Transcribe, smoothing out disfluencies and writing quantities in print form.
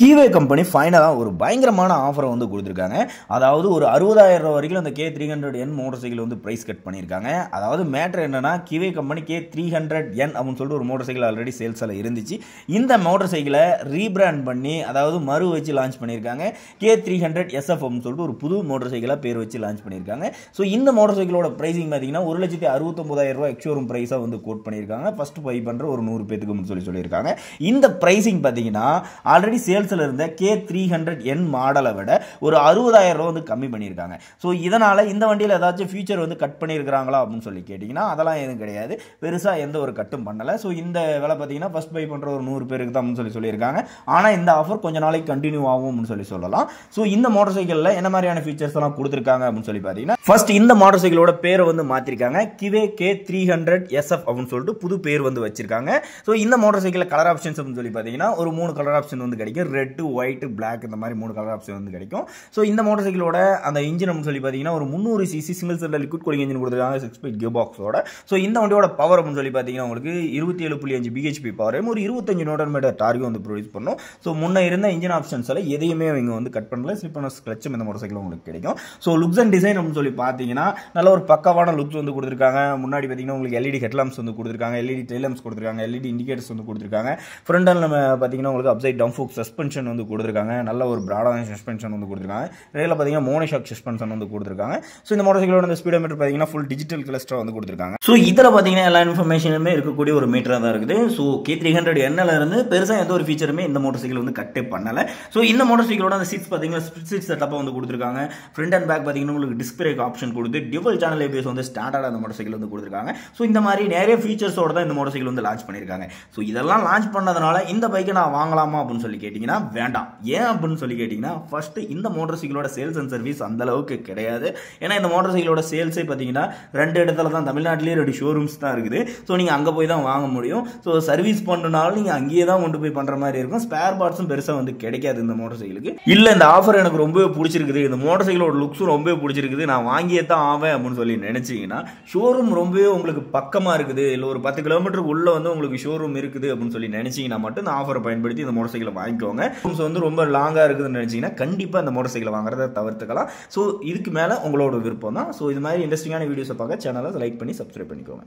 கீவே company ஃபைனலாக ஒரு பயங்கரமான ஆஃபரை வந்து கொடுத்துருக்காங்க. அதாவது ஒரு 60,000 வரைக்கும் அந்த K300N மோட்டர் சைக்கிள் வந்து ப்ரைஸ் கட் பண்ணியிருக்காங்க. அதாவது மேட்ரு என்னன்னா, கீவே கம்பெனி K300N அப்படின்னு சொல்லிட்டு ஒரு மோட்டர் சைக்கிள் ஆல்ரெடி சேல்ஸில் இருந்துச்சு. இந்த மோட்டர் சைக்கிளை ரீபிராண்ட் பண்ணி, அதாவது மறு வச்சு லான்ச் பண்ணியிருக்காங்க. K300SF அப்படின்னு சொல்லிட்டு ஒரு புது மோட்டர் சைக்கிளாக பேர் வச்சு லான்ச் பண்ணியிருக்காங்க. ஸோ இந்த மோட்டர் சைக்கிளோட ப்ரைஸிங் பார்த்தீங்கன்னா 1,69,000 எக்ஸ்ஷோரூம் ப்ரைஸாக வந்து கோட் பண்ணியிருக்காங்க. ஃபர்ஸ்ட் பை பண்ணுற ஒரு 100 பேத்துக்கு சொல்லியிருக்காங்க. இந்த ப்ரைஸிங் பார்த்தீங்கன்னா ஆல்ரெடி சேல்ஸ் இருந்த K300N மாடலை விட ஒரு 60,000 வந்து கம்மி பண்ணியிருக்காங்க. ஸோ இதனால இந்த வண்டியில் ஏதாச்சும் ஃபியூச்சர் வந்து கட் பண்ணியிருக்கிறாங்களா அப்படின்னு சொல்லி கேட்டிங்கன்னா அதெல்லாம் எதுவும் கிடையாது. பெருசாக எந்த ஒரு கட்டும் பண்ணலை. ஸோ இந்த விலை பார்த்தீங்கன்னா ஃபர்ஸ்ட் பை பண்ணுற ஒரு 100 பேருக்கு தான் சொல்லியிருக்காங்க. ஆனால் இந்த ஆஃபர் கொஞ்ச நாளைக்கு கண்டினியூ ஆகும் சொல்லலாம். ஸோ இந்த மோட்டர் சைக்கிளில் என்ன மாதிரியான ஃபீச்சர்ஸ் எல்லாம் கொடுத்துருக்காங்க அப்படின்னு சொல்லி பார்த்தீங்கன்னா, ஃபர்ஸ்ட் இந்த மோட்டர் சைக்கிளோட பேரை வந்து மாற்றிருக்காங்க. கிவே K300SF அப்படின்னு சொல்லிட்டு புது பேர் வந்து வச்சிருக்காங்க. ஸோ இந்த மோட்டர் சைக்கிளில் கலர் ஆப்ஷன்ஸ் அப்படின்னு சொல்லி பார்த்தீங்கன்னா ஒரு 3 கலர் ஆப்ஷன் வந்து கிடைக்கும். ரெட், ஒயிட், பிளாக் இந்த மாதிரி 3 கலர் ஆப்ஷன் வந்து கிடைக்கும். ஸோ இந்த மோட்டர் சைக்கிளோட அந்த இன்ஜின் சொல்லி பார்த்தீங்கன்னா ஒரு 300 CC single cylinder liquid cooling engine கொடுத்துருக்காங்க 6 ஸ்பீட் கியர் பாக்ஸோட. ஸோ இந்த வண்டியோட பவர் அப்படின்னு சொல்லி பார்த்தீங்கன்னா உங்களுக்கு 27.5 BHP பவரையும் ஒரு 25 நியூட்டன் மீட்டர் டார்க்கும் வந்து ப்ரொடியூஸ் பண்ணும். ஸோ முன்ன இருந்த இன்ஜின் ஆப்ஷன்ஸ் எல்லாம் எதையுமே அவங்க வந்து கட் பண்ணல. ஸ்லிப்பனஸ் கிளச்சும் இந்த மோட்டர் சைக்கிள் உங்களுக்கு கிடைக்கும். ஸோ லுக்ஸ் அண்ட் டிசைன் அப்படின்னு சொல்லி பார்த்தீங்கன்னா நல்ல ஒரு பக்காவான லுக்ஸ் வந்து கொடுத்துருக்காங்க. முன்னாடி பார்த்தீங்கன்னா உங்களுக்கு LED ஹெட்லாம்ப்ஸ் வந்து கொடுத்துருக்காங்க, LED டெயில் லாம்ப்ஸ் கொடுத்துருக்காங்க, LED இண்டிகேட்டர்ஸ் வந்து கொடுத்துருக்காங்க. ஃப்ரண்ட் நம்ம பார்த்தீங்கன்னா உங்களுக்கு அப்சைட் டவுன் ஃபோக் சஸ்பென்ஷன் வந்து கொடுத்துருக்காங்க. நல்ல ஒரு பிராடான சஸ்பென்ஷன் வந்து கொடுத்துருக்காங்க. ரேல பார்த்தீங்கன்னா மோனோஷாக் சஸ்பென்ஷன் வந்து கொடுத்துருக்காங்க. ஸோ இந்த மோட்டர் சைக்கிளோட ஸ்பீடோமீட்டர் பார்த்தீங்கன்னா ஃபுல் டிஜிட்டல் கிளஸ்டர் வந்து கொடுத்துருக்காங்க. ஸோ இதில் பார்த்தீங்கன்னா எல்லா இன்ஃபர்மேஷனுமே இருக்கக்கூடிய ஒரு மீட்டராக தான் இருக்குது. ஸோ K300N இருந்து பெருசாக எந்த ஒரு ஃபீச்சருமே இந்த மோட்டர் சைக்கிள் வந்து கட்டே பண்ணலை. ஸோ இந்த மோட்டர் சைக்கிளோட அந்த சீட்ஸ் பார்த்தீங்கன்னா ஸ்பிளிட் சீட் செட்டப்பாக வந்து கொடுத்துருக்காங்க. ஃப்ரண்ட் அண்ட் பேக் பார்த்தீங்கன்னா உங்களுக்கு டிஸ்க் பிரேக் ஆப்ஷன் கொடுத்து டியூவல் சேனல் ABS வந்து ஸ்டாண்டர்டாக அந்த மோட்டர் சைக்கிள் வந்து கொடுத்துருக்காங்க. ஸோ இந்த மாதிரி நிறைய ஃபீச்சர்ஸோட தான் இந்த மோட்டர் சைக்கிள் வந்து லான்ச் பண்ணியிருக்காங்க. ஸோ இதெல்லாம் லான்ச் பண்ணதுனால இந்த பைக்கை நான் வாங்கலாமா அப்படின்னு சொல்லி கேட்டிங்கன்னா வேண்டாம். ஏன் அப்படின்னு சொல்லி கேட்டிங்கன்னா, ஃபர்ஸ்ட் இந்த மோட்டர் சைக்கிளோட சேல்ஸ் அண்ட் சர்வீஸ் அந்த அளவுக்கு கிடையாது. ஏன்னா இந்த மோட்டர் சைக்கிளோட சேல்ஸே பார்த்தீங்கன்னா 2 இடத்துல தான், தமிழ்நாட்டிலேயே 2 ஷோரூம்ஸ் தான் இருக்குது. ஸோ நீங்கள் அங்கே போய் தான் வாங்க முடியும். ஸோ சர்வீஸ் பண்ணுனாலும் நீங்கள் அங்கேயே தான் கொண்டு போய் பண்ணுற மாதிரி இருக்கும். ஸ்பேர் பார்ட்ஸும் பெருசாக வந்து கிடைக்காது இந்த மோட்டர் சைக்கிளுக்கு. இல்லை இந்த ஆஃபர் எனக்கு ரொம்பவே பிடிச்சிருக்குது, இந்த மோட்டர் சைக்கிளோட லுக்ஸும் ரொம்பவே பிடிச்சிருக்குது, நான் வாங்கியே தான் ஆவேன் அப்படின்னு சொல்லி நினைச்சீங்கன்னா ஷோரூம் ரொம்பவே உங்களுக்கு பக்கமாக இருக்குது, இல்லை ஒரு 10 கிலோமீட்டருக்கு உள்ள வந்து உங்களுக்கு ஷோரூம் இருக்குது அப்படின்னு சொல்லி நினைச்சீங்கன்னா மட்டும் இந்த ஆஃபரை பயன்படுத்தி இந்த மோட்டர் சைக்கிளை வாங்கிக்கோங்க. வந்து ரொம்ப லாங்காக இருக்குதுன்னு நினைச்சீங்கன்னா கண்டிப்பாக இந்த மோட்டர் சைக்கிளை வாங்குறத தவிர்த்துக்கலாம். ஸோ இதுக்கு மேலே உங்களோட விருப்பம் தான். ஸோ இது மாதிரி இன்ட்ரெஸ்டிங்கான வீடியோஸை பார்க்க சேனலை லைக் பண்ணி சப்ஸ்கிரைப் பண்ணிக்கோங்க.